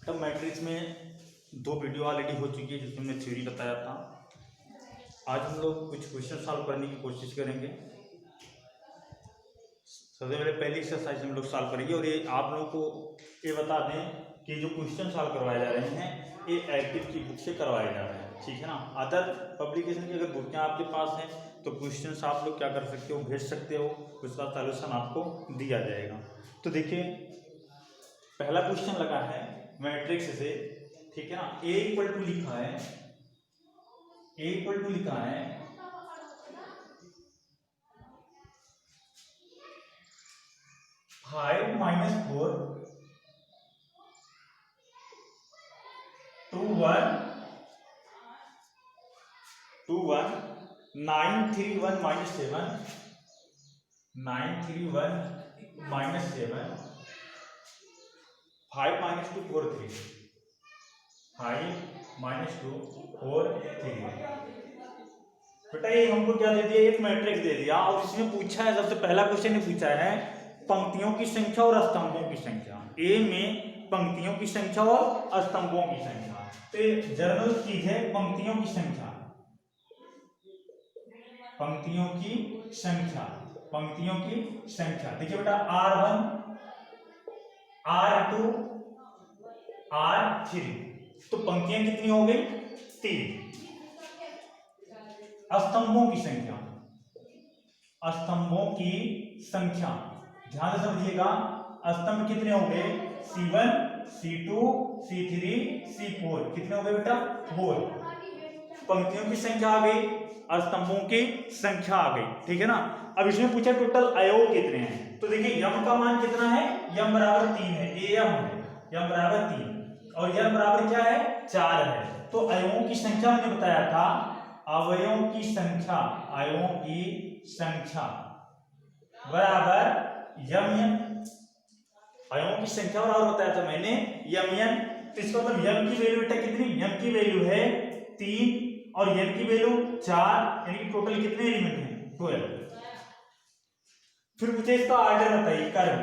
तब मैट्रिक्स में 2 video already हो चुकी है जिसमें मैंने थ्योरी बताया था। आज हम लोग कुछ क्वेश्चन सॉल्व करने की कोशिश करेंगे। सबसे पहली एक्सरसाइज हम लोग सॉल्व करेंगे और ये आप लोगों को ये बता दें कि जो क्वेश्चन सॉल्व करवाए जा रहे हैं ये एक्टिव की बुक से करवाए जा रहे हैं, ठीक है ना। अदर पब्लिकेशन की अगर बुकें आपके पास हैं तो क्वेश्चन आप लोग क्या कर सकते हो, भेज सकते हो, उसका सॉल्यूशन आपको दिया जाएगा। तो देखिए पहला क्वेश्चन लगा है मैट्रिक्स से, ठीक है ना। ए इक्वल टू लिखा है, ए इक्वल टू लिखा है 5 - 4 2 1 2 1 9 3 1 - 7 9 3 1 - 7 5 - 2 4 3 5 - 2 4 3। बेटा ये हमको क्या दे दिया, एक मैट्रिक्स दे दिया और इसमें पूछा है, सबसे पहला क्वेश्चन ने पूछा है पंक्तियों की संख्या और स्तंभों की संख्या। ए में पंक्तियों की संख्या और स्तंभों की संख्या। तो जनरल चीज है पंक्तियों की संख्या, पंक्तियों की संख्या, पंक्तियों की संख्या। देखिए बेटा R1 R2 R3, तो पंक्तियां कितनी हो गई, 3। स्तंभों की संख्या, स्तंभों की संख्या ध्यान से समझिएगा, स्तंभ कितने हो गए, C1 C2 C3 C4, कितने हो गए बेटा, 4। पंक्तियों की संख्या आ गई, स्तंभों की संख्या आ गई, ठीक है ना। अब इसमें पूछा टोटल अवयव कितने हैं, तो देखिए यम का मान कितना है, यम बराबर 3 है, एम है, यम बराबर 3 और यम बराबर क्या है, 4 है। तो अवयवों की संख्या मैंने बताया था, अवयवों की संख्या, अवयवों की संख्या बराबर यम एन, अवयवों की संख्या बराबर बताया था मैंने यम एन। तो इसका मतलब यम की वैल्यू बेटा कितनी, यम की वैल्यू है 3 और एन की वैल्यू 4, यानी कि टोटल कितने एलिमेंट हैं, 12। फिर मुझे इसका ऑर्डर बताइए, कर्म,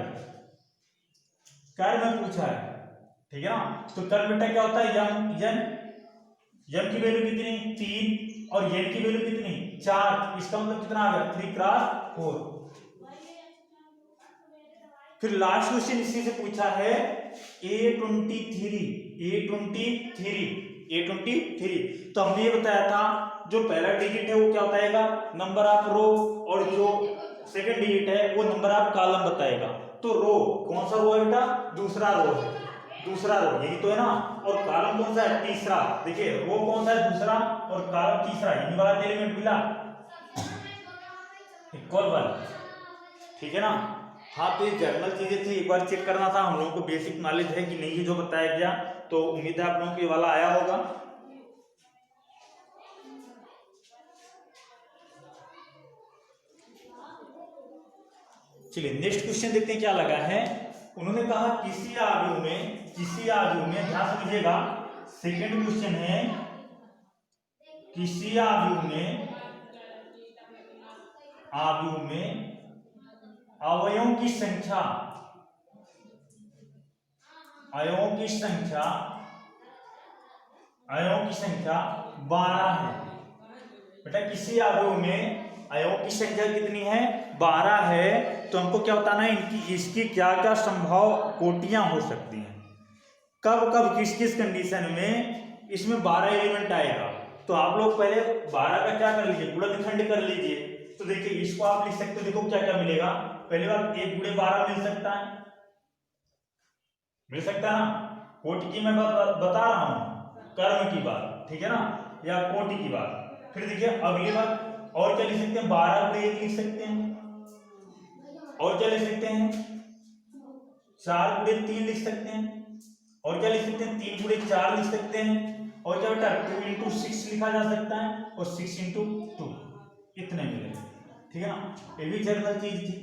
कर्म में पूछा है, ठीक है ना। तो कर्म बेटा क्या होता है, यम एन, यम की वैल्यू कितनी 3 और एन की वैल्यू कितनी 4, इसका मतलब कितना आ गया 3 × 4। फिर लास्ट क्वेश्चन इसी से पूछा है A23, A23, तो हमने ये बताया था जो पहला डिजिट है वो क्या बताएगा, नंबर ऑफ रो, और जो सेकंड डिजिट है वो नंबर ऑफ कॉलम बताएगा। तो रो कौन सा रो है बेटा, दूसरा रो है, दूसरा रो यही तो है ना। और कॉलम कौन सा है, तीसरा। देखिए रो कौन सा है, दूसरा, और कॉलम तीसरा, इन वाला एलिमेंट मिला इक्वल 1, ठीक है ना। हाँ तो ये जर्नल चीजें थी, एक बार चेक करना था, हम लोगों को बेसिक नॉलेज है कि नहीं जो बताया गया, तो उम्मीद है आप लोगों को ये वाला आया होगा। चलिए नेक्स्ट क्वेश्चन देखते हैं क्या लगा है। उन्होंने कहा किसी आयु में, किसी आयु में, ध्यान समझिएगा, सेकंड क्वेश्चन है, किसी आयु में, आयु में अवयवों की संख्या, अवयवों की संख्या, अवयवों की संख्या 12 है। बेटा किसी आयु में अवयवों की संख्या कितनी है, 12 है। तो हमको क्या बताना है, इनकी, इसकी क्या क्या संभव कोटियां हो सकती हैं, कब कब किस किस कंडीशन में इसमें 12 एलिमेंट आएगा। तो आप लोग पहले 12 का क्या कर लीजिए, गुणनखंड कर लीजिए। तो देखिए इसको आप लिख सकते हो, देखो क्या क्या मिलेगा। पहली बार 1 × 12 मिल सकता है, मिल सकता है ना। कोटि की मैं बता रहा हूं, कर्म की बात, ठीक है ना, या कोटि की बात। फिर देखिए अगली बार और क्या लिख सकते हैं, 12 × 1 लिख सकते हैं, और क्या लिख सकते हैं 4 × 3 लिख सकते हैं, और क्या लिख सकते हैं 3 × 4 लिख सकते हैं, और क्या बेटा 2 × 6 लिखा जा सकता है, और 6 × 2 इतने मिले, ठीक है ना। ये भी जनरल चीज थी,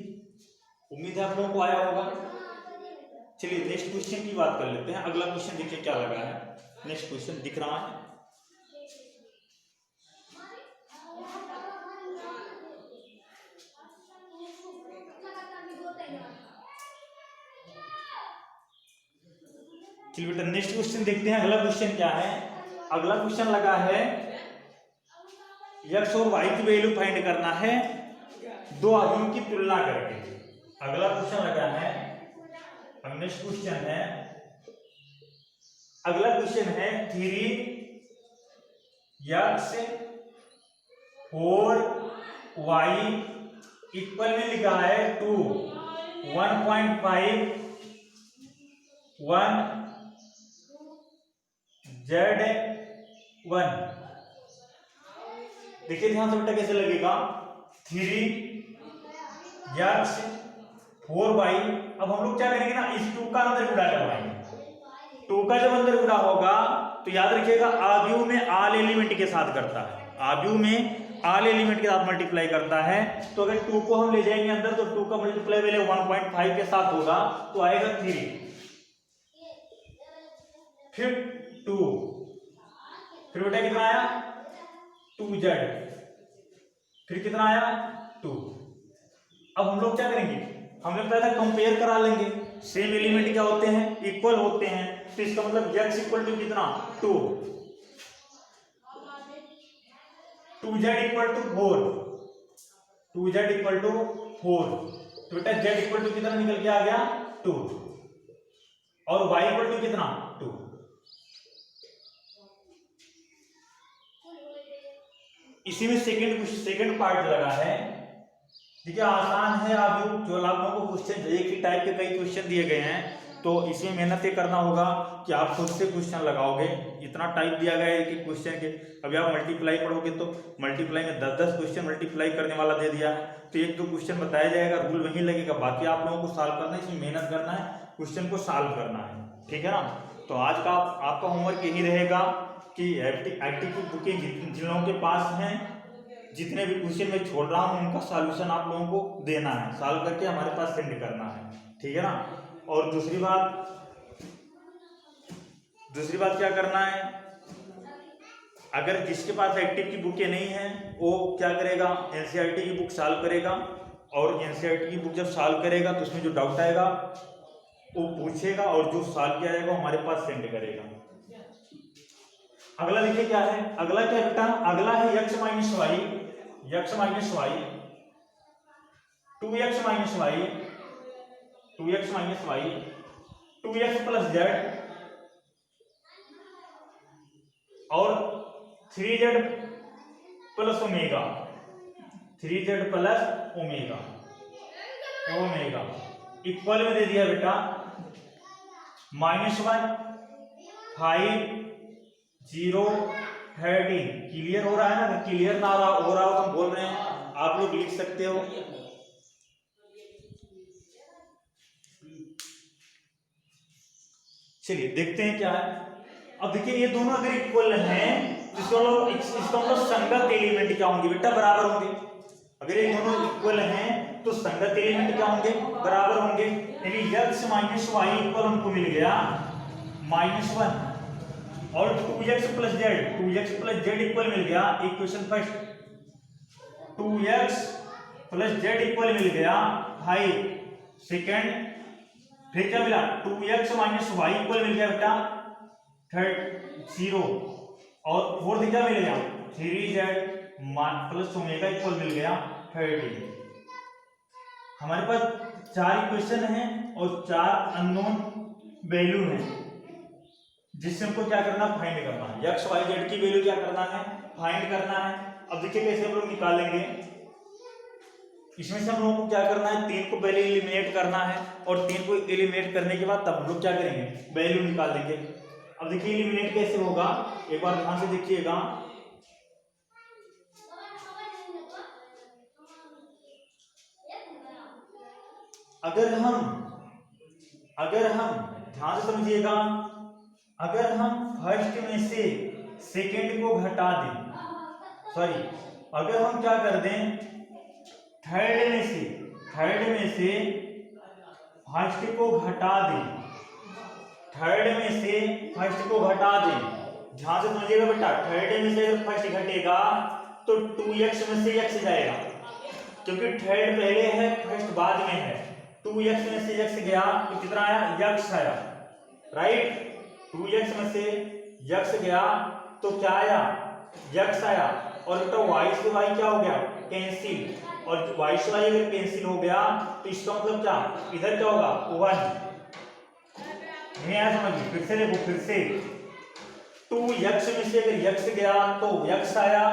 उम्मीद है आप लोगों को आया होगा। चलिए नेक्स्ट क्वेश्चन की बात कर लेते हैं। अगला क्वेश्चन देखिए क्या लगा है, नेक्स्ट क्वेश्चन दिख रहा है, चलिए बेटा नेक्स्ट क्वेश्चन देखते हैं। अगला क्वेश्चन क्या है? अगला क्वेश्चन लगा है x और y की वैल्यू फाइंड करना है दो आदमियों की तुलना करके। अगला क्वेश्चन लगा है, नेक्स्ट क्वेश्चन है, अगला क्वेश्चन है 3x 4y इक्वल में लिखा है 2 1.5 1 Z1। देखिए ध्यान से बेटा कैसे लगेगा। 3x 4y, अब हम लोग क्या करेंगे ना, इस 2 का अंदर गुणा करवाएंगे। 2 का जब अंदर गुणा होगा तो याद रखिएगा आव्यूह में आल एलिमेंट के साथ करता है, आव्यूह में आल एलिमेंट के साथ मल्टीप्लाई करता है। तो अगर 2 को हम ले जाएंगे अंदर तो 2 का मल्टीप्लाई पहले 1.5 के साथ होगा तो आएगा 3, फिर 2, फिर बेटा कितना आया 2z, फिर कितना आया 2। अब हम लोग क्या करेंगे, हम लोग पहले कंपेयर करा लेंगे। सेम एलिमेंट क्या होते हैं, इक्वल होते हैं। तो इसका मतलब x इक्वल टू कितना 2, 2z equal to 4, 2z equal to 4। तो बेटा z इक्वल टू कितना निकल के आ गया 2 और y इक्वल टू कितना 2। इसी में सेकंड पार्ट लगा है। देखिए आसान है, आप जो आप लोगों को क्वेश्चन एक ही टाइप के कई क्वेश्चन दिए गए हैं तो इसमें मेहनत ये करना होगा कि आप खुद से क्वेश्चन लगाओगे। इतना टाइप दिया गया है कि क्वेश्चन के, अभी आप मल्टीप्लाई पढ़ोगे तो मल्टीप्लाई में 10-10 क्वेश्चन मल्टीप्लाई करने वाला दे दिया है, तो एक दो क्वेश्चन बताया जाएगा, रूल वही लगेगा, बाकी आप लोगों को सॉल्व करना है। इसमें मेहनत करना है, क्वेश्चन को सॉल्व करना है, ठीक है ना। तो आज का आपका होमवर्क यही रहेगा कि एक्टिव बुकें जिन लोगों के पास हैं, जितने भी क्वेश्चन मैं छोड़ रहा हूँ उनका सॉल्यूशन आप लोगों को देना है, सॉल्व करके हमारे पास सेंड करना है, ठीक है ना। और दूसरी बात क्या करना है, अगर जिसके पास एक्टिव की बुकें नहीं है वो क्या करेगा, एनसीईआरटी की बुक सॉल्व करेगा, और एनसीईआरटी की बुक जब सॉल्व करेगा तो उसमें जो डाउट आएगा वो पूछेगा और जो सॉल्व किया जाएगा हमारे पास सेंड करेगा। अगला देखिए क्या है, अगला क्या बेटा, अगला है x minus y 2x minus y 2x plus z और 3z plus omega, 3z plus omega equal में दे दिया बेटा -1 5 0 13। क्लियर हो रहा है ना, क्लियर ना हो रहा हो तो हम बोल रहे हैं, आप लोग लिख सकते हो। चलिए देखते हैं क्या है। अब देखिए ये दोनों अगर इक्वल हैं तो इसका मतलब संगत एलिमेंट क्या होंगे बेटा, बराबर होंगे। अगर ये दोनों इक्वल हैं तो संगत एलिमेंट क्या होंगे, बराबर होंगे। यानी x माइनस वाई इक्वल हमको मिल गया -1 और 2x प्लस जेड इक्वल मिल गया, equation first 2x plus Z equal मिल गया 5, सेकेंड फिर क्या मिला 2x माइनस वाई इक्वल मिल गया बेटा 0 और फोर्थ क्या मिल गया 3z प्लस ओमेगा इक्वल मिल गया 30। हमारे पास 4 इक्वेशन हैं और 4 अननोन वैल्यू हैं जिससे हमको क्या करना, फाइंड करना है। x y z की वैल्यू क्या करना है, फाइंड करना है। अब देखिए कैसे हम लोग निकालेंगे। इसमें से हम लोगों को क्या करना है, 3 को पहले एलिमिनेट करना है और 3 को एलिमिनेट करने के बाद तब हम लोग क्या करेंगे, वैल्यू निकाल देंगे। अब देखिए एलिमिनेट कैसे होगा, एक बार ध्यान से देखिएगा। अगर हम ध्यान से समझिएगा, अगर हम फर्स्ट में से सेकंड को घटा दें, सॉरी अगर हम क्या कर दें, थर्ड में से फर्स्ट को घटा दें, ध्यान से समझिएगा बेटा। थर्ड में से अगर फर्स्ट घटेगा तो 2x में से x जाएगा, क्योंकि थर्ड पहले है फर्स्ट बाद में है। 2x में से x गया तो कितना आया, x आया, राइट। 2x में से x गया तो क्या आया, x आया, और बेटा y से y क्या हो गया, कैंसिल, और y से y अगर कैंसिल हो गया तो इसका मतलब क्या, इधर क्या होगा 1। नहीं आया समझ, फिर से देखो, फिर से 2x में से अगर x गया तो x आया,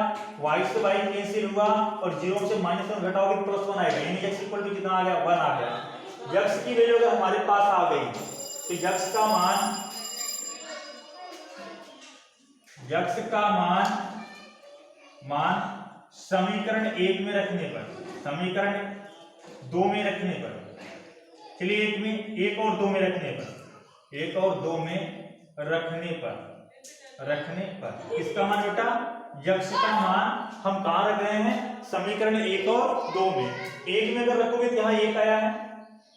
y से y कैंसिल हुआ, और 0 से -1 घटाओगे तो +1 आएगा, यानी x इक्वल टू कितना आ गया, 1 आ गया। x की वैल्यू अगर हमारे पास आ गई तो x का मान समीकरण 1 में रखने पर, समीकरण 2 में रखने पर, चलिए 1 और 2 में रखने पर, 1 और 2 में रखने पर इसका मान बेटा, x का मान हम कहाँ रख रहे हैं, समीकरण 1 और 2 में। 1 में अगर रखोगे तो यहाँ 1 आया है,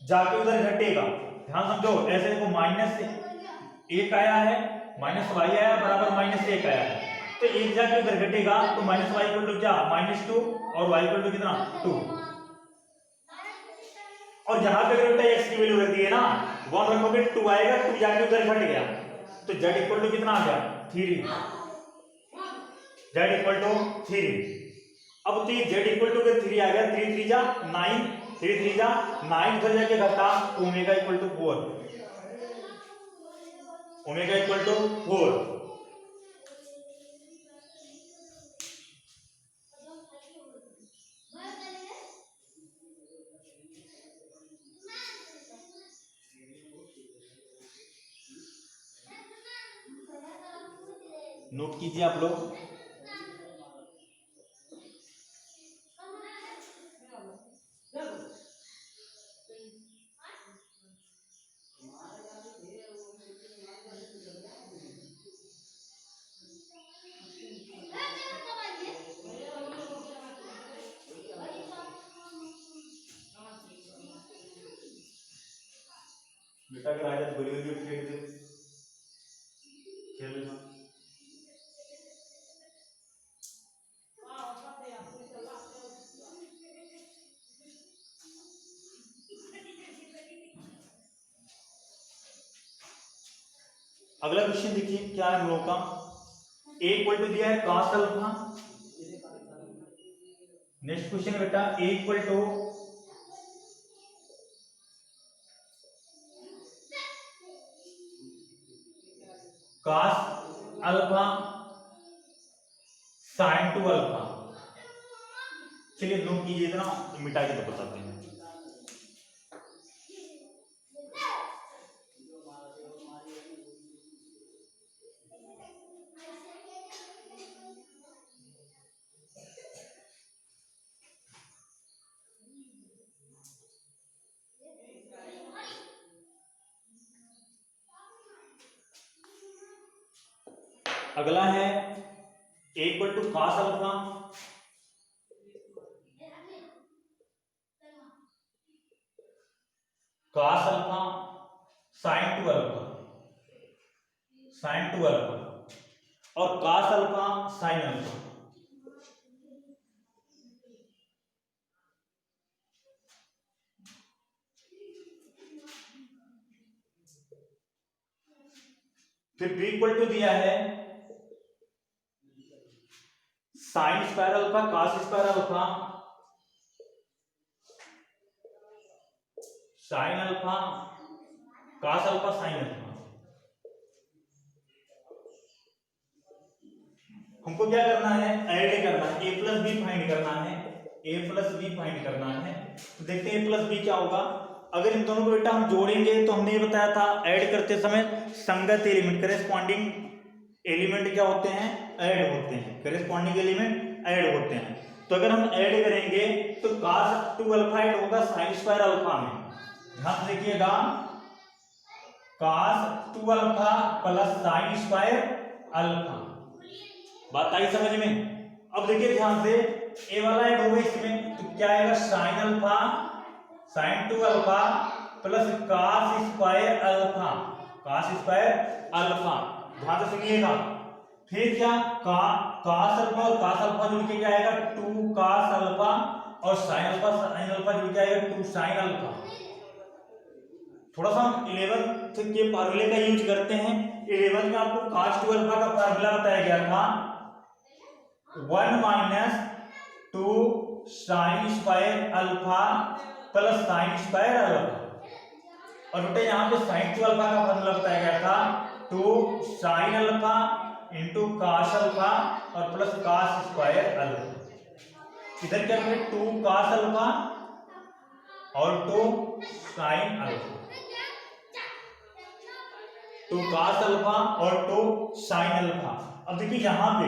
जाके उधर घटेगा, ध्यान समझो, ऐसे देखो -1 आया है, -y आया बराबर -1 आया है, तो 1 जाके उधर घटेगा तो -y इक्वल टू क्या, -2, और y इक्वल टू कितना 2। और जहां पे बेटा x की वैल्यू रहती है ना 1 रखोगे 2 आएगा, 2 जाके उधर घट गया तो z इक्वल टू कितना आ गया 3, z इक्वल टू 3। अब तो ये z इक्वल टू 3 आ गया, 3 3 जा 9, 3 3 जा 9, उधर जाके घटा तो omega equal to 4, omega equal to 4। Note कीजिए आप लोग, बेटा अगर आज बड़ी बड़ी खेल लेना। अगला क्वेश्चन देखिए क्या है हम लोगों का, a इक्वल टू दिया है cos अल्फा। नेक्स्ट क्वेश्चन बेटा a equal to cos alpha sin 2 alpha. चलिए नोट कीजिए इतना, मिटा के तो बताते हैं। अगला है a equal to cos alpha sin 2 alpha, sin 2 alpha, और cos अल्फा sin अल्फा। फिर b इक्वल टू दिया है sine square alpha cos square alpha sine alpha cos alpha sine alpha. हमको क्या करना है, ऐड करना है, a प्लस बी फाइंड करना है, a प्लस बी फाइंड करना है। तो देखते हैं a प्लस बी क्या होगा। अगर इन दोनों को बेटा हम जोड़ेंगे तो हमने ये बताया था ऐड करते समय संगत एलिमेंट, करेस्पॉन्डिंग एलिमेंट क्या होते हैं, ऐड होते हैं, करेस्पॉन्डिंग एलिमेंट ऐड होते हैं। तो अगर हम ऐड करेंगे तो cos 2 अल्फा ऐड होगा sin स्क्वायर अल्फा में, ध्यान देखिएगा, cos 2 alpha plus sin square alpha. बात आई समझ में। अब देखिए ध्यान से, ए वाला ऐड होगा इसमें तो क्या आएगा, sin alpha sin 2 alpha plus cos square alpha, cos square alpha. ध्यान से सुनिएगा, फिर क्या cos अल्फा और cos अल्फा जुड़ के क्या आएगा 2 cos अल्फा, और sin अल्फा जुड़ के आएगा 2 sin अल्फा। थोड़ा सा हम 11th के फार्मूले का यूज करते हैं। 11th में आपको cos 2 अल्फा का फार्मूला बताया गया था 1 minus 2 sign square alpha plus sign square alpha, और बेटा यहाँ पे sin 2 अल्फा का फार्मूला बताया गया था 2 sine alpha into cos alpha और प्लस cos स्क्वायर अल्फा। इधर क्या करें 2 cos अल्फा और 2 साइन अल्फा, 2 cos अल्फा और 2 साइन अल्फा। अब देखिए यहाँ पे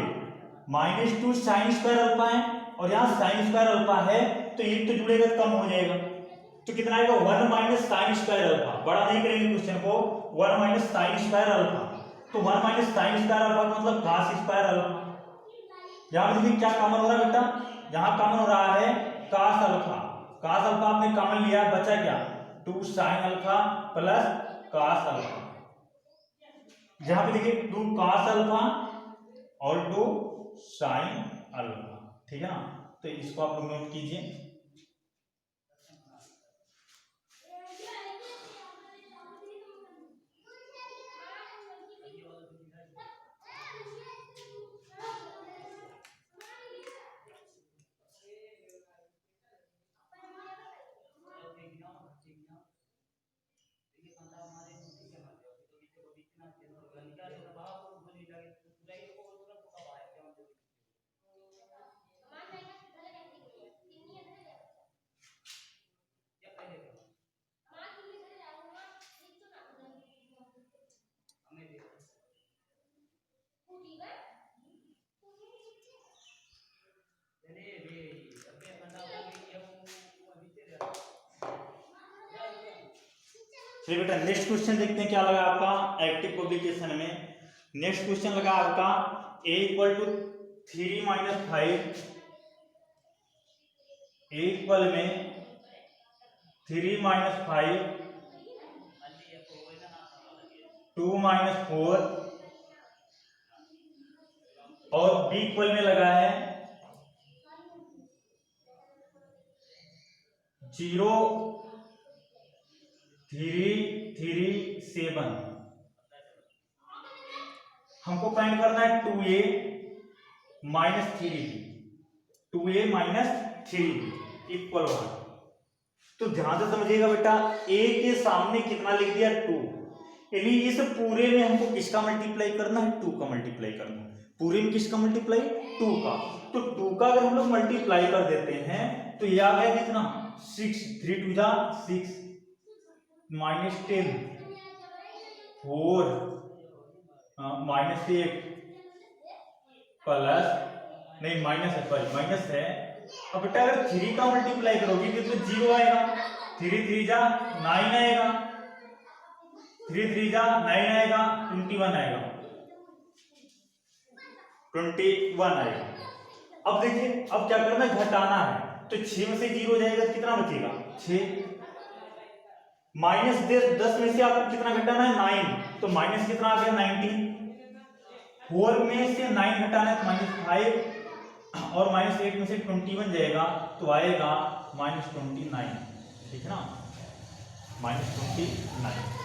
-2 साइन स्क्वायर अल्फा है और यहाँ साइन स्क्वायर अल्फा है, तो ये तो जुड़ेगा कम हो जाएगा, तो कितना आएगा 1 माइनस साइन स्क्वायर अल्फा। बड़ा नहीं करेंगे क्वेश्चन को, 1 माइनस साइन स्क्वायर अल्फा, तो 1 माइनस साइन स्क्वायर अल्फा का मतलब cos स्क्वायर अल्फा। यहाँ पे देखिए क्या कॉमन हो रहा है बेटा, यहाँ कॉमन हो रहा है cos अल्फा, cos अल्फा आपने कॉमन लिया, बचा क्या 2 sine alpha plus cos alpha. यहाँ पे देखिए 2 cos अल्फा और 2 साइन अल्फा, ठीक है ना। तो इसको आप लोग नोट कीजिए। चलिए बेटा नेक्स्ट क्वेश्चन देखते हैं क्या लगा आपका एक्टिव पब्लिकेशन में। नेक्स्ट क्वेश्चन लगा आपका a equal to 3 minus 5, a equal में 3 माइनस 5, 2 माइनस 4 और b इक्वल में लगा है 0 3 3 7। हमको फाइंड करना है 2a minus 3b, 2a minus 3b equal 1। तो ध्यान से समझिएगा बेटा, a के सामने कितना लिख दिया 2, यानी इस पूरे में हमको किसका मल्टीप्लाई करना है 2 का मल्टीप्लाई करना है। पूरे में किसका मल्टीप्लाई 2 का, तो 2 का अगर हम लोग मल्टीप्लाई कर देते हैं तो ये आ गया कितना 6, 3 2 जा 6 माइनस 10 4 माइनस 8 प्लस नहीं माइनस है, सॉरी माइनस है। अब बेटा अगर 3 का मल्टीप्लाई करोगे तो 0 आएगा, 3 3 जा 9 आएगा, 3 3 जा 9 आएगा, 21 आएगा, 21 आएगा। अब देखिए अब क्या करना है घटाना है, तो 6 में से 0 जाएगा तो कितना बचेगा 6, माइनस 10 में से आपको कितना घटाना है 9, तो माइनस कितना आ गया 19, 4 में से 9 घटाना है तो -5 और -8 में से 21 जाएगा तो आएगा -29, ठीक है ना, -29।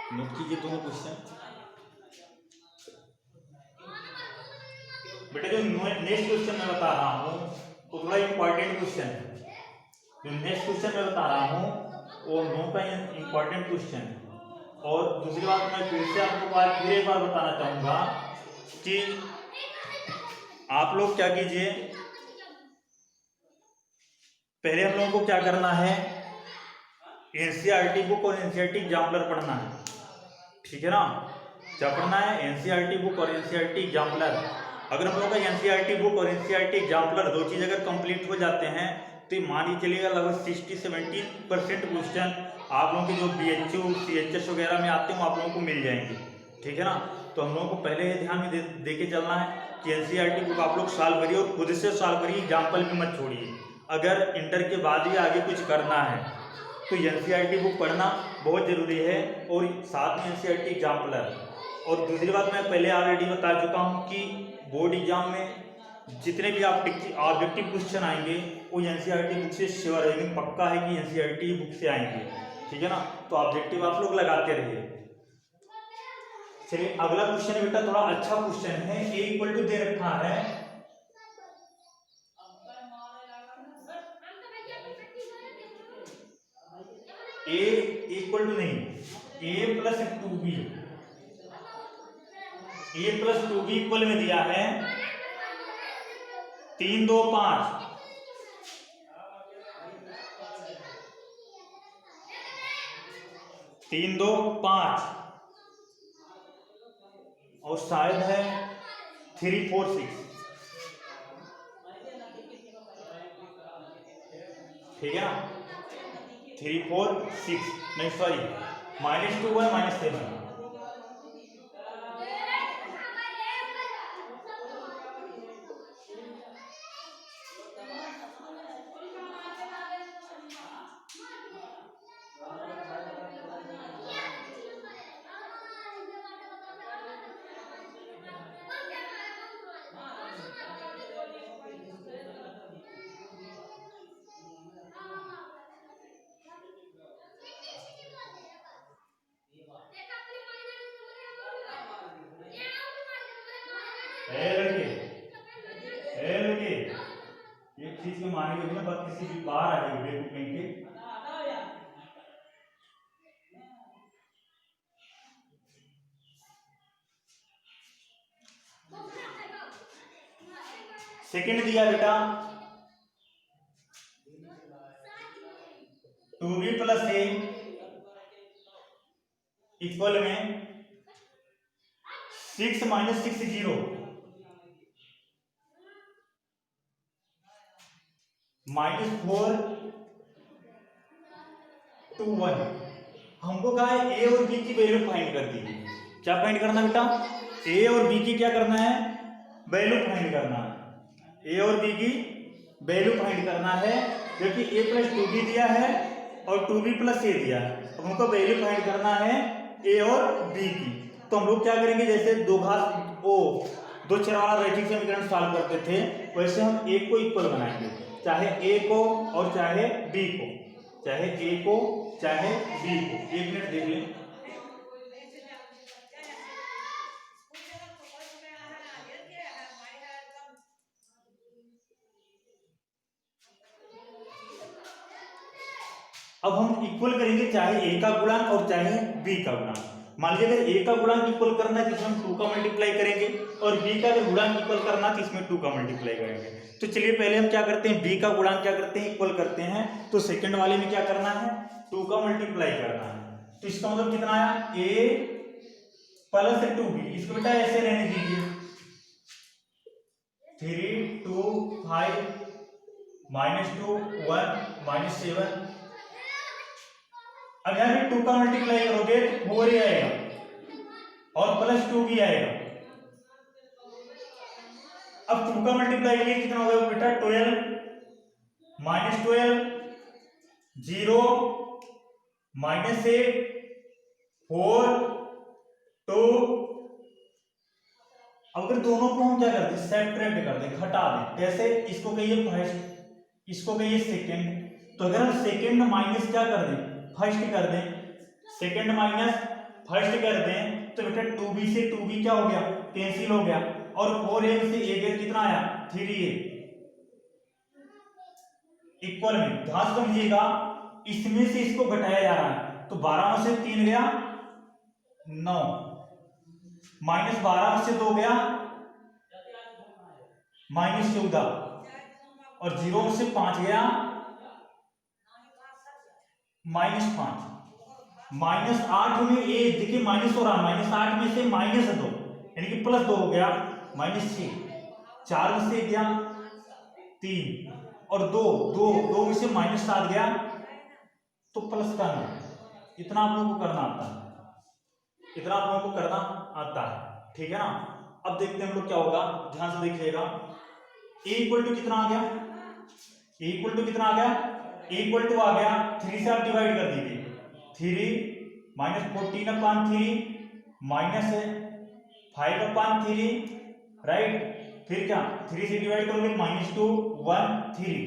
नोट कीजिए दोनों क्वेश्चन। बेटा जो नेक्स्ट क्वेश्चन मैं बता रहा हूँ वो थोड़ा इंपॉर्टेंट क्वेश्चन है। जो नेक्स्ट क्वेश्चन मैं बता रहा हूँ वो नो का इंपॉर्टेंट क्वेश्चन है। और दूसरी बात मैं फिर से आपको फिर एक बार बताना चाहूंगा कि आप लोग क्या कीजिए, पहले हम लोगों को क्या करना है एनसीईआरटी बुक और एनसीईआरटी एग्जाम्पलर पढ़ना है, ठीक है ना। क्या पढ़ना है एनसीईआरटी बुक और एनसीईआरटी एग्जाम्पलर। अगर हम लोग का एनसीईआरटी बुक और एनसीईआरटी एग्जाम्पलर दो चीज अगर कंप्लीट हो जाते हैं तो मान ही चलिएगा लगभग 60-70% क्वेश्चन आप लोगों के जो बीएचयू सीएचएस वगैरह में आते हैं आप लोगों को मिल जाएंगे, ठीक है ना। तो हम लोगों को पहले ध्यान में दे के चलना है कि एनसीईआरटी बुक आप लोग सॉल्व करिए और खुद से सॉल्व करिए, एग्जाम्पल भी मत छोड़िए। अगर इंटर के बाद ही आगे कुछ करना है तो एनसीईआरटी बुक पढ़ना बहुत जरूरी है, और साथ में एनसीईआरटी एग्जाम्पलर। और दूसरी बात मैं पहले ऑलरेडी बता चुका हूँ कि बोर्ड एग्जाम में जितने भी ऑब्जेक्टिव क्वेश्चन आएंगे वो एनसीईआरटी बुक से श्योर है, पक्का है कि एनसीईआरटी बुक से आएंगे, ठीक है ना। तो ऑब्जेक्टिव आप लोग लगाते रहिए। चलिए अगला क्वेश्चन बेटा थोड़ा अच्छा क्वेश्चन है। ए इक्वल टू दे रखा है, ए इक्वल टू नहीं, ए प्लस 2b, ए प्लस 2b इक्वल में दिया है 3 2 5, 3 2 5 और शायद है 3 4 6, ठीक है ना। 3 4 6 नहीं सॉरी, -2 है -7। एक चीज को मानेंगे ना, बस किसी भी बाहर आ जाएगी बेवकूफ कहीं के। सेकंड दिया बेटा 2b प्लस a इक्वल में 6 - 6 0 -4 2 1। हमको कहा है ए और बी की वैल्यू फाइंड कर दी। क्या फाइंड करना बेटा? ए और बी की क्या करना है? वैल्यू फाइंड करना है। ए और बी की वैल्यू फाइंड करना है, क्योंकि a प्लस 2b दिया है और 2b प्लस a दिया है। अब हमको वैल्यू फाइंड करना है a और b की। तो हम लोग क्या करेंगे, जैसे दो चर वाला रैखिक समीकरण सॉल्व करते थे, वैसे हम a को इक्वल बनाएंगे, चाहे a को और चाहे b को, चाहे a को चाहे b को। एक मिनट देख लें। अब हम इक्वल करेंगे चाहे a का गुणांक और चाहे b का गुणांक। मान लीजिए अगर a का गुणांक इक्वल करना है तो इसमें हम 2 का मल्टीप्लाई करेंगे, और b का अगर गुणांक इक्वल करना है तो इसमें 2 का मल्टीप्लाई करेंगे। तो चलिए पहले हम क्या करते हैं, b का गुणांक क्या करते हैं, इक्वल करते हैं। तो सेकंड वाले में क्या करना है, 2 का मल्टीप्लाई करना है। तो इसका मतलब कितना आया, a प्लस 2b। इसको बेटा ऐसे रहने दीजिए, 3 2 5 -2 1 -7। अब यहाँ पे 2 का मल्टीप्लाई करोगे तो 4 ही आएगा और प्लस 2 भी आएगा। अब 2 का मल्टीप्लाई करिए कितना होगा बेटा, 12 -12 0 -8 4 2। अब अगर दोनों को हम क्या करते हैं, सेपरेट कर दें, घटा दें। कैसे? इसको कहिए फर्स्ट, इसको कहिए सेकंड। तो अगर हम सेकंड माइनस क्या कर दें, फर्स्ट कर दें, सेकंड माइनस फर्स्ट कर दें, तो बेटा 2b से 2b क्या हो गया, कैंसिल हो गया, और 4a से a गया कितना आया, 3a। इक्वल में ध्यान समझिएगा, इसमें से इसको घटाया जा रहा है, तो 12 में से 3 गया 9, -12 में से 2 गया -14, और 0 में से 5 गया -5। -8 में ये देखिए माइनस हो रहा है, -8 में से -2 यानी कि +2 हो गया, -6। 4 में से गया 3, और 2 में से -7 गया, तो प्लस का 9। इतना आप लोगों को करना आता है, इतना आप लोगों को करना आता है, ठीक है ना। अब देखते हैं हम लोग क्या होगा, ध्यान से देखिएगा। a इक्वल टू कितना आ गया, a इक्वल टू कितना आ गया, a इक्वल टू आ गया 3 से आप डिवाइड कर दीजिए, 3 minus 14 upon 3 minus 5 upon 3, right. फिर क्या 3 से डिवाइड करोगे -2 1 3,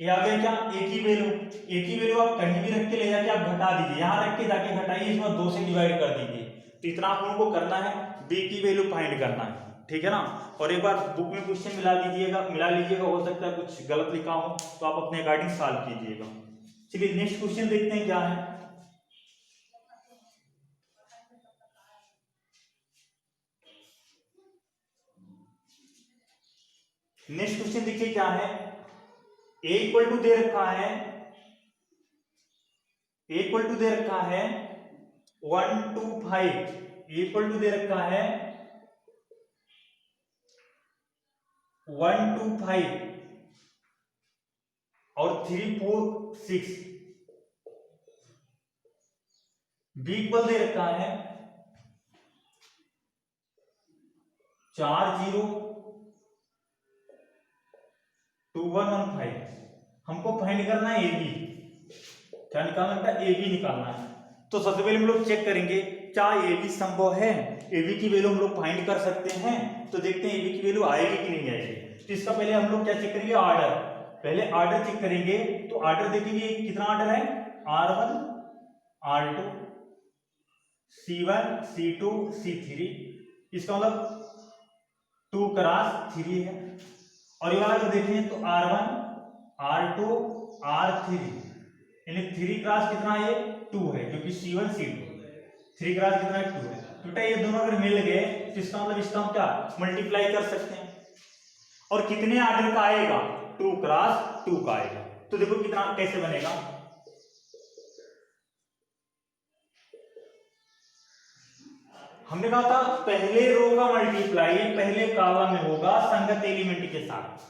ये आ गया क्या एक ही वैल्यू। एक ही वैल्यू आप कहीं भी रख के ले जाके आप घटा दीजिए, यहाँ रख के जाके घटाइए, इसमें 2 से डिवाइड कर दीजिए। तो इतना आप लोगों को करना है, बी की वैल्यू फाइंड करना है, ठीक है ना। और एक बार बुक में क्वेश्चन मिला लीजिएगा, हो सकता है कुछ गलत लिखा हो तो आप अपने अकॉर्डिंग सॉल्व कीजिएगा। चलिए नेक्स्ट क्वेश्चन देखते हैं क्या है। नेक्स्ट क्वेश्चन देखिए क्या है। ए इक्वल टू दे रखा है, ए इक्वल टू दे रखा है 1 2 5, ए इक्वल टू दे रखा है 1 2 5 और 3 4 6, बी इक्वल दे रखा है 4 0 2 1 1 5। हमको फाइंड करना है ए बी, क्या निकालना है, ए बी निकालना है। तो सबसे पहले हम लोग चेक करेंगे क्या ए बी संभव है, ए बी की वैल्यू हम लोग फाइंड कर सकते हैं। तो देखते हैं ए बी की वैल्यू आएगी कि नहीं आएगी। तो इसका पहले हम लोग क्या चेक करेंगे, ऑर्डर। पहले ऑर्डर चेक करेंगे, तो ऑर्डर देखेंगे कितना ऑर्डर है, R1 R2 C1 C2 C3, इसका मतलब 2 क्रॉस 3 है। और ये वाला देखें तो R1 R2 R3, यानी 3 क्रॉस कितना है, 2 है, क्योंकि C1 C2 3 क्रॉस कितना है, 2 है। तो ये दोनों अगर मिल गए तो इसका मतलब इसका हम क्या मल्टीप्लाई कर सकते हैं। और कितने ऑर्डर का आएगा, 2 क्रॉस 2 का आएगा। तो देखो कितना कैसे बनेगा, हमने कहा था पहले रो का मल्टीप्लाई पहले कॉलम में होगा संगत एलिमेंट के साथ।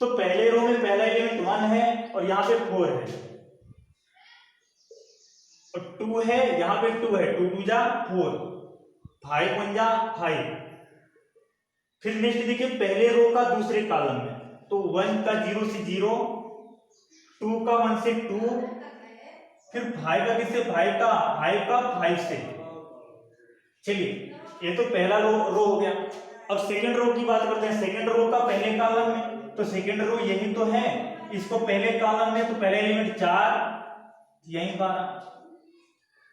तो पहले रो में पहला एलिमेंट 1 है और यहां पे 4 है और 2 है, यहां पे 2 है, 2 2 जा 4, 5 1 जा 5। फिर नेक्स्ट देखिए पहले रो का दूसरे कॉलम में, तो 1 का 0 से 0, 2 का 1 से 2, फिर 5 का किससे, 5 का 5 से। चलिए ये तो पहला रो हो गया। अब सेकंड रो की बात करते हैं। सेकंड रो का पहले कॉलम में, तो सेकंड रो यही तो है, इसको पहले कॉलम में, तो पहले एलिमेंट 4, यही 12,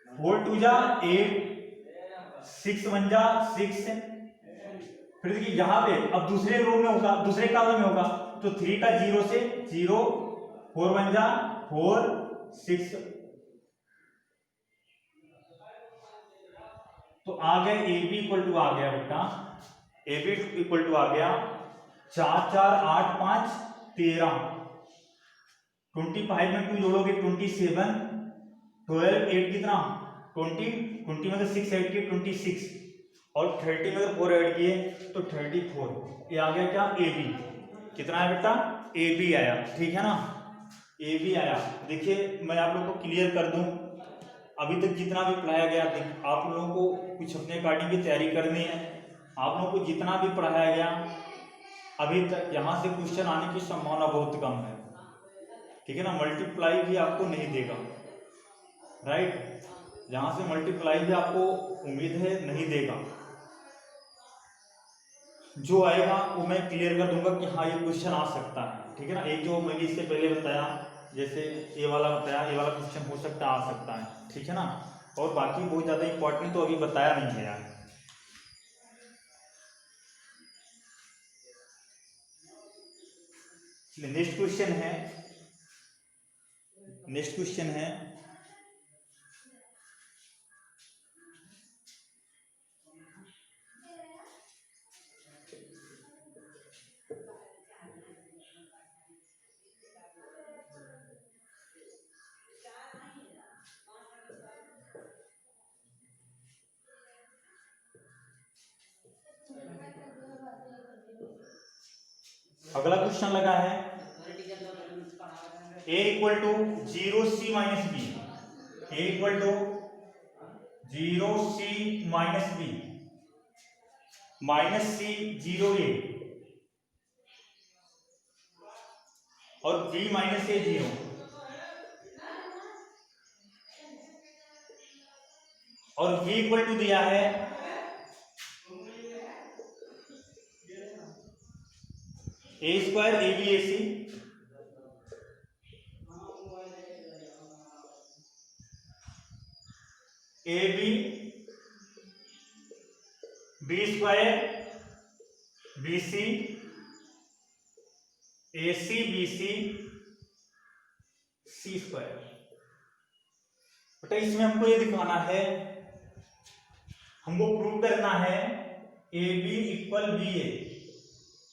4 2 जा 8, 6 1 जा 6। फिर देखिए यहां पे अब दूसरे रो में होगा, दूसरे कॉलम में होगा, तो 3 का 0 से 0, 4 1 जा 4 6। तो आ गया ए बी इक्वल टू आ गया बेटा, ए बी इक्वल टू आ गया 4 4 8 5 13, 25 में 2 जोड़ोगे 27, 12 8 कितना 20, 20 में 6 ऐड किए 26, और 30 में 4 ऐड किए तो 34। ये आ गया क्या, ए बी। कितना है बेटा, ए बी आया, ठीक है ना, ए बी आया। देखिए मैं आप लोगों को क्लियर कर दूं, अभी तक जितना भी पढ़ाया गया, आप लोगों को कुछ अपने अकॉर्डिंग की तैयारी करनी है। आप लोगों को जितना भी पढ़ाया गया अभी तक, यहाँ से क्वेश्चन आने की संभावना बहुत कम है, ठीक है ना। मल्टीप्लाई भी आपको नहीं देगा, राइट, यहाँ से मल्टीप्लाई भी आपको उम्मीद है नहीं देगा। जो आएगा वो मैं क्लियर कर दूंगा कि हाँ ये क्वेश्चन आ सकता है, ठीक है ना। एक जो मैंने इससे पहले बताया, जैसे ये वाला बताया, ये वाला क्वेश्चन हो सकता है, आ सकता है, ठीक है ना। और बाकी बहुत ज्यादा इंपॉर्टेंट तो अभी बताया नहीं है यार। नेक्स्ट क्वेश्चन है, नेक्स्ट क्वेश्चन है अगला क्वेश्चन लगा है a equal to 0c minus B, A equal to 0c minus B minus C 0a और b माइनस ए 0। और v इक्वल टू दिया है A square A B A C, A B B square B C, A C B C C square. बेटा इसमें हमको ये दिखाना है, हमको प्रूव करना है A B equal B A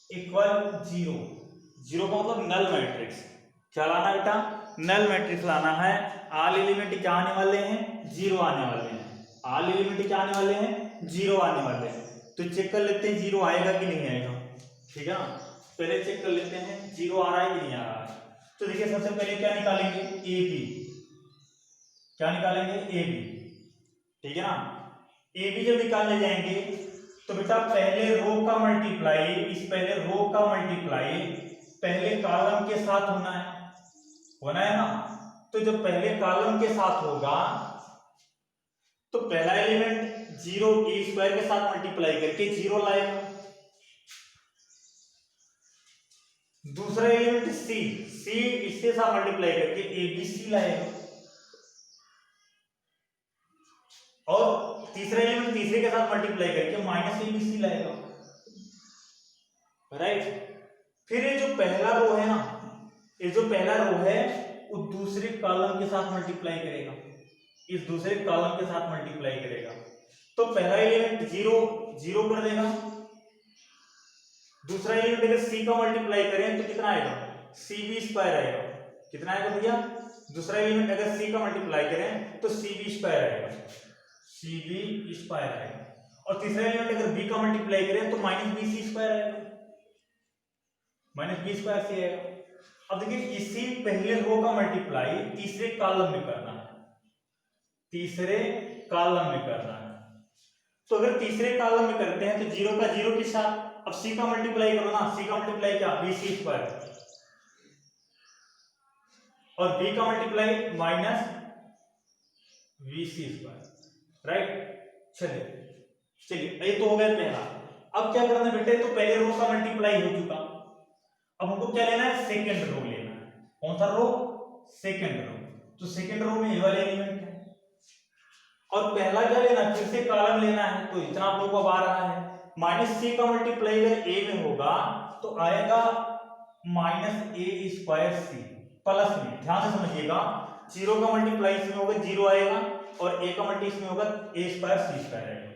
equal 0। 0 का मतलब नल मैट्रिक्स। क्या लाना बेटा? नल मैट्रिक्स लाना है। ऑल एलिमेंट क्या आने वाले हैं? 0 आने वाले हैं। ऑल एलिमेंट क्या आने वाले हैं? 0 आने वाले हैं। तो चेक कर लेते हैं 0 आएगा कि नहीं आएगा। ठीक है ना, पहले चेक कर लेते हैं 0 आ रहा है कि नहीं आ रहा है। तो देखिए सबसे पहले क्या निकालेंगे? A B. क्या निकालेंगे? A B. ठीक है ना, ए बी जब निकालने जाएंगे तो बेटा पहले रो का मल्टीप्लाई, इस पहले रो का मल्टीप्लाई पहले कॉलम के साथ होना है ना। तो जब पहले कॉलम के साथ होगा तो पहला एलिमेंट 0 ए स्क्वायर के साथ मल्टीप्लाई करके 0 लाएगा। दूसरा एलिमेंट सी, सी इसके साथ मल्टीप्लाई करके ए बी सी लाएगा। और तीसरा एलिमेंट तीसरे के साथ मल्टीप्लाई करके माइनस ए बी सी लाएगा। राइट। फिर ये जो पहला रो है ना, ये जो पहला रो है वो दूसरे कॉलम के साथ मल्टीप्लाई करेगा, इस दूसरे कॉलम के साथ मल्टीप्लाई करेगा। तो पहला एलिमेंट 0 0 कर देगा। दूसरा एलिमेंट अगर सी का मल्टीप्लाई करें तो कितना आएगा? सी बी स्क्वायर आएगा। कितना आएगा भैया? दूसरा एलिमेंट अगर सी का मल्टीप्लाई करें तो सी बी स्क्वायर आएगा, सी बी स्क्वायर आएगा। और तीसरा एलिमेंट अगर बी का मल्टीप्लाई करें तो माइनस बी सी स्क्वायर आएगा, माइनस बी स्क्वायर सी आएगा। अब देखिए इसी पहले रो का मल्टीप्लाई तीसरे कॉलम में करना है, तीसरे कॉलम में करना है। तो अगर तीसरे कॉलम में करते हैं तो 0 का 0 के साथ, अब सी का मल्टीप्लाई करो ना, सी का मल्टीप्लाई क्या? B C square. और बी का multiply minus V C square. Right. चलिए ये तो हो गया पहला। अब क्या करना है बेटे? तो पहले रो का मल्टीप्लाई हो चुका, अब हमको क्या लेना है? सेकेंड रो लेना है। कौन सा रो? Second row. तो सेकेंड रो में ये वाले एलिमेंट है। और पहला क्या लेना? फिर से कॉलम लेना है। तो इतना आप लोगों को आ रहा है, माइनस सी का मल्टीप्लाई अगर ए में होगा तो आएगा माइनस ए स्क्वायर सी प्लस में। ध्यान से समझिएगा, 0 का मल्टीप्लाई इसमें होगा 0 आएगा, और ए का मल्टीप्लाई इसमें होगा ए स्क्वायर सी स्क्वायर आएगा,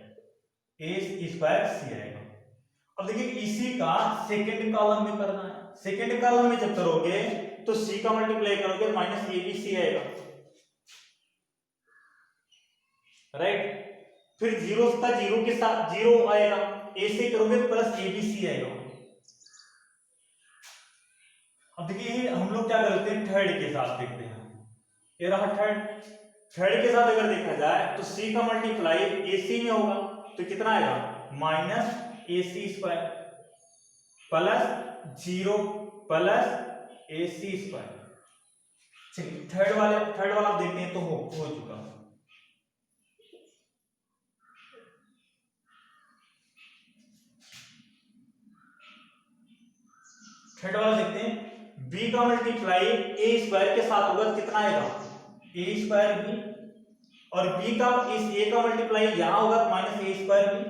ए स्क्वायर सी आएगा। अब देखिए इसी का सेकेंड कॉलम में करना है। सेकेंड कॉलम में जब करोगे तो सी का मल्टीप्लाई करोगे माइनस ए बी सी आएगा। राइट। फिर 0 का 0 के साथ 0 आएगा, ए से करोगे प्लस ए बी सी आएगा। अब देखिए हम लोग क्या करते हैं? थर्ड के साथ देखते हैं। ये रहा थर्ड के साथ अगर देखा जाए तो सी का मल्टीप्लाई ए सी में होगा तो कितना आएगा? माइनस ए सी स्क्वायर प्लस 0 प्लस ए सी स्क्वायर। चलिए थर्ड वाला देखते हैं। तो हो चुका। थर्ड वाला देखते हैं। बी का मल्टीप्लाई ए स्क्वायर के साथ होगा, कितना आएगा? ए स्क्वायर बी। और बी का इस ए का मल्टीप्लाई यहां होगा माइनस ए स्क्वायर बी।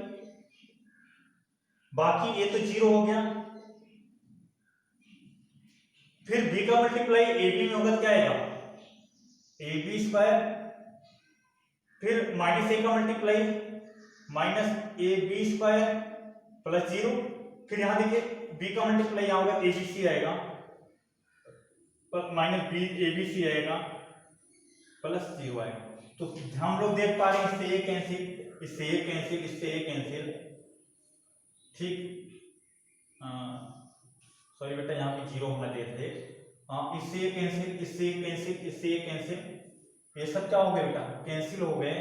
बाकी ए तो 0 हो गया। फिर बी का मल्टीप्लाई ए बी में होगा, क्या आएगा? A B square. फिर माइनस ए का multiply minus A B square plus 0। फिर यहां देखिए बी का मल्टीप्लाई यहां होगा ए बी सी आएगा, minus B A B C आएगा प्लस 0 आएगा। तो हम लोग देख पा रहे हैं इससे ये कैंसिल, इससे ये कैंसिल, इससे ये कैंसिल। ठीक, सॉरी बेटा यहाँ पे 0 होना चाहिए थे। इससे ये कैंसिल, इससे ये कैंसिल, इससे ये कैंसिल, ये सब क्या हो गया बेटा? कैंसिल हो गए।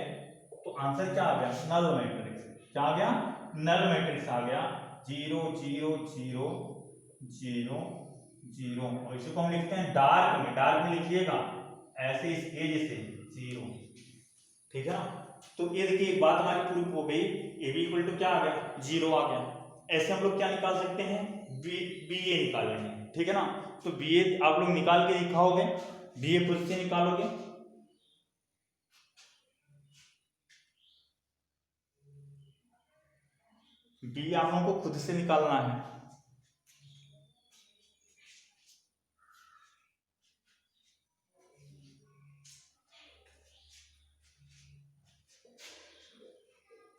तो आंसर क्या आ गया? Null matrix. क्या आ गया? नल मैट्रिक्स आ गया। 0 0 0 0 0। और इसको हम लिखते हैं डार्क में लिखिएगा ऐसे इस एज से 0। ठीक है ना? तो ये देखिए एक बात हमारी प्रूफ हो गई, ए बी इक्वल टू क्या आ गया, 0 आ गया। ऐसे हम लोग क्या निकाल सकते हैं, बी ए निकाल लेंगे, ठीक है ना। तो बी ए आप लोग निकाल के दिखाओगे, बी ए खुद से निकालोगे, बी आप लोगों को खुद से निकालना है।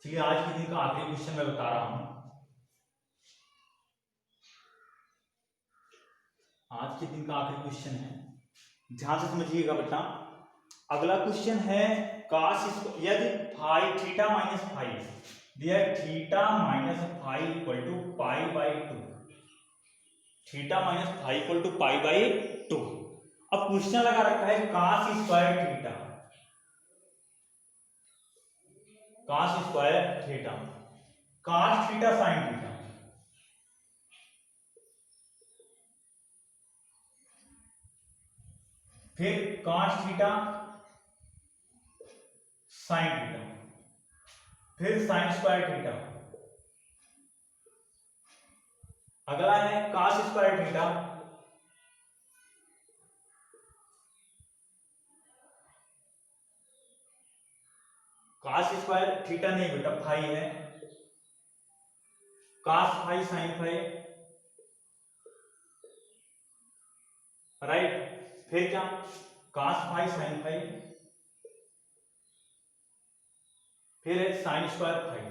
चलिए आज के दिन का आखिरी क्वेश्चन मैं बता रहा हूं। आज के दिन का आखिरी क्वेश्चन है, ध्यान से समझिएगा बेटा। अगला क्वेश्चन है काश यदि फाई थीटा माइनस फाई दिया, theta minus phi equal to pi by 2, theta minus phi equal to pi by 2। अब क्वेश्चन लगा रखा है cos square theta, cos square theta, cos theta sine theta, फिर cos theta sine theta, फिर sine square theta, अगला है cos square theta, cos square theta नहीं बेटा फाई है, काश फाई साइन फाई, राइट। फिर क्या, काश फाई साइन फाई, फिर है साइन स्क्वायर फाई।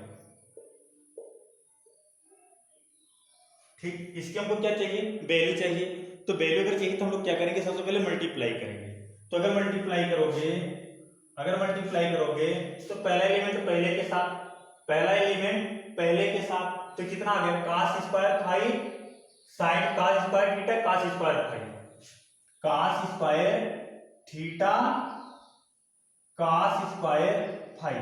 ठीक, इसके हमको क्या चाहिए, वैल्यू चाहिए। तो वैल्यू अगर चाहिए तो हम लोग क्या करेंगे, सबसे पहले मल्टीप्लाई करेंगे। तो अगर मल्टीप्लाई करोगे, अगर मल्टीप्लाई करोगे तो पहला एलिमेंट पहले के साथ, पहला एलिमेंट पहले के साथ, तो कितना आ गया, cos square phi sine, cos square theta, cos square phi, cos square theta, cos square phi,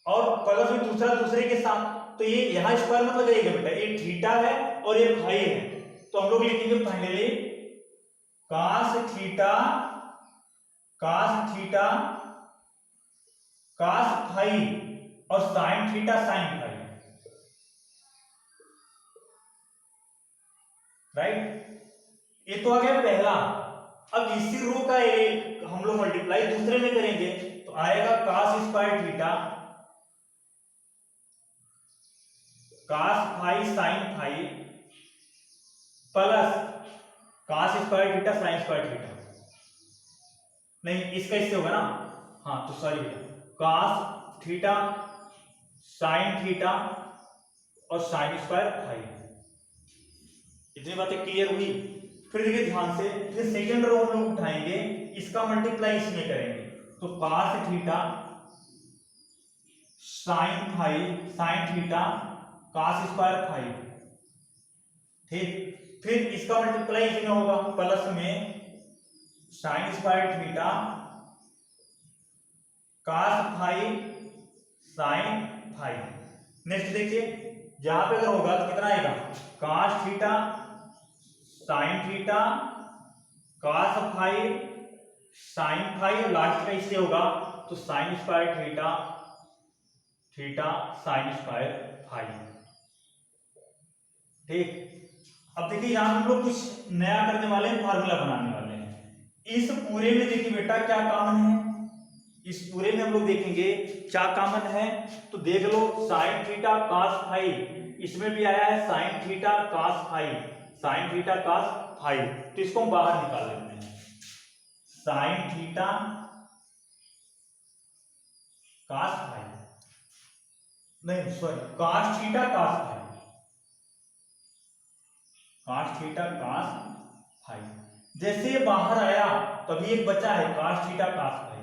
और प्लस में दूसरा दूसरे के साथ। तो ये यहां स्क्वायर मतलब लगेगा बेटा, ये थीटा है और ये फाई है, तो हम लोग लिखेंगे फाइनली काश theta, cos theta, cos phi और sine theta sine phi, right. ये तो आ गया पहला। अब इसी रो का हम लोग मल्टीप्लाई दूसरे में करेंगे, तो आएगा cos square theta, cos phi sine phi, plus cos square theta sine square theta, नहीं इसका इससे होगा ना, हाँ तो sorry, cos theta sine theta और साइन स्क्वायर फाई। इतनी बातें क्लियर हुई। फिर देखिए ध्यान से, फिर सेकंड रो हम लोग उठाएंगे, इसका मल्टीप्लाई इसमें करेंगे, तो cos theta sine phi sine theta cos square phi, ठीक। फिर इसका मल्टीप्लाई इसमें होगा प्लस में sine square theta cos phi sine phi. Next देखिए, यहां पे अगर होगा तो कितना आएगा, cos theta sine theta cos phi sine phi, last का इससे होगा तो sine square theta theta sine square phi, ठीक। अब देखिए यहां हम लोग कुछ नया करने वाले हैं, फार्मूला बनाने वाले हैं। इस पूरे में देखिए बेटा क्या कॉमन है, इस पूरे में हम लोग देखेंगे क्या कॉमन है। तो देख लो साइन थीटा cos फाई, इसमें भी आया है sine theta cos phi, sine theta cos phi, तो इसको हम बाहर निकाल लेते हैं। साइन थीटा cos फाई, नहीं sorry cos theta cos phi, cos theta cos phi. जैसे ये बाहर आया तभी एक बचा है cos थीटा cos फाई,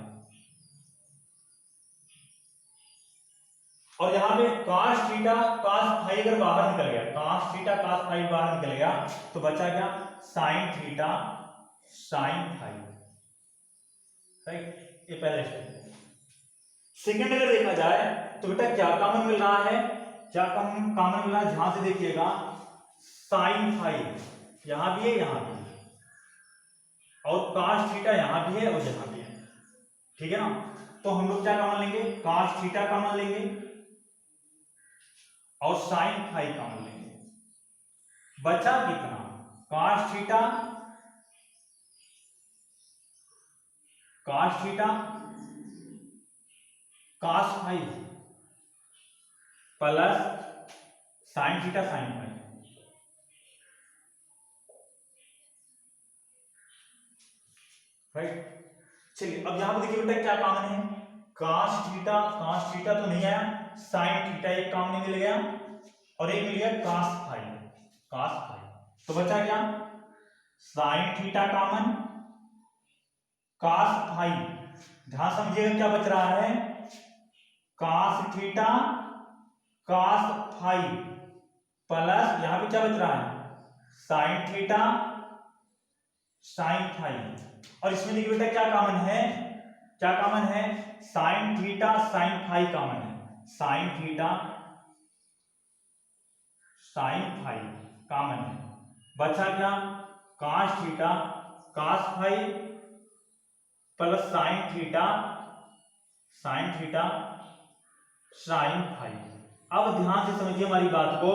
और यहां पे cos थीटा cos फाई अगर बाहर निकल गया, cos थीटा cos फाई बाहर निकल गया, तो बचा क्या sin theta sin phi, right. ये पहला स्टेप। सेकंड अगर देखा जाए तो बेटा क्या कॉमन मिल रहा है, क्या कॉमन मिल रहा है, ध्यान से देखिएगा, sin फाई यहां भी है यहां भी है, और cos थीटा यहां भी है और यहां भी है, ठीक है ना। तो हम लोग क्या कॉमन लेंगे, cos थीटा कॉमन लेंगे और sin फाई कॉमन लेंगे। बचा कितना, cos theta cos phi plus sin theta sin phi. Right, चलिए अब यहां पर देखिए बेटा क्या कॉमन है, cos थीटा तो नहीं आया, sin थीटा एक कॉमन मिल गया और एक मिल गया cos फाई। तो बचा क्या, sin theta common, cos phi. ध्यान समझिएगा क्या बच रहा है, cos theta cos phi plus यहां पे क्या बच रहा है, sin थीटा sin फाई। और इसमें देखिए बेटा क्या कॉमन है, sin theta sin phi common है, sin theta sin phi common है। बचा क्या, cos theta cos phi plus sin theta sin phi. अब ध्यान से समझिए हमारी बात को,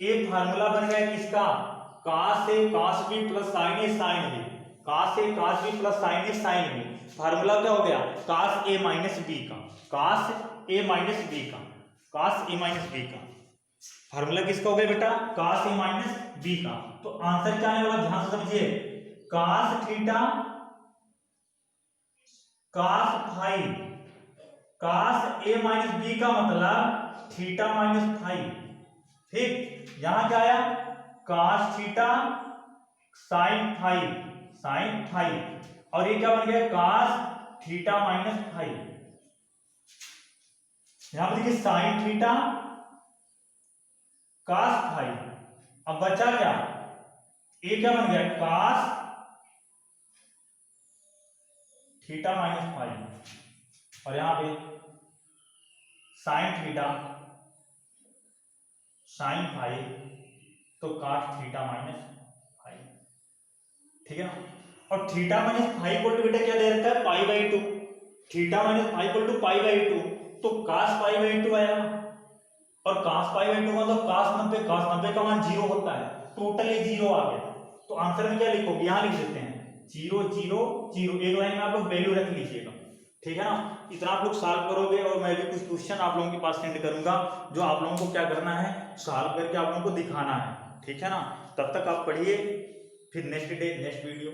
एक फार्मूला बन गया किसका, cos ए cos बी प्लस sin ए sin बी, cos ए cos बी प्लस sin ए sin बी। फार्मूला क्या हो गया, cos ए माइनस बी का, cos ए माइनस बी का फार्मूला किसका हो गया बेटा, cos ए माइनस बी का। तो आंसर क्या आने वाला, ध्यान से समझिए, cos theta cos phi, cos A minus B का मतलब थीटा माइनस फाई। ठीक, यहां क्या आया, cos थीटा sin फाई और ये क्या बन गया, cos थीटा माइनस फाई। यहां पर देखिए sin थीटा cos फाई। अब बचा क्या, ये क्या बन गया, cos थीटा माइनस फाई और यहां पे sin थीटा sin फाई, तो cos थीटा माइनस फाई। ठीक है ना, और theta minus phi equal to बेटा क्या दे रखा है, pi by 2। Theta minus phi equal to pi by 2, तो cos पाई बाई 2 आया और cos पाई बाई 2 मतलब cos 90 का मान 0 होता है, टोटली 0 आ गया। तो आंसर में क्या लिखोगे, यहां लिख देते हैं 0 0 0, एक लाइन में आप लोग वैल्यू रख लीजिएगा। ठीक है ना, इतना आप लोग सॉल्व करोगे और मैं भी कुछ क्वेश्चन आप लोगों के पास सेंड करूंगा जो आप लोगों को क्या करना है, सॉल्व करके आप लोगों को दिखाना है। ठीक है ना, तब तक आप पढ़िए, फिर नेक्स्ट डे नेक्स्ट वीडियो।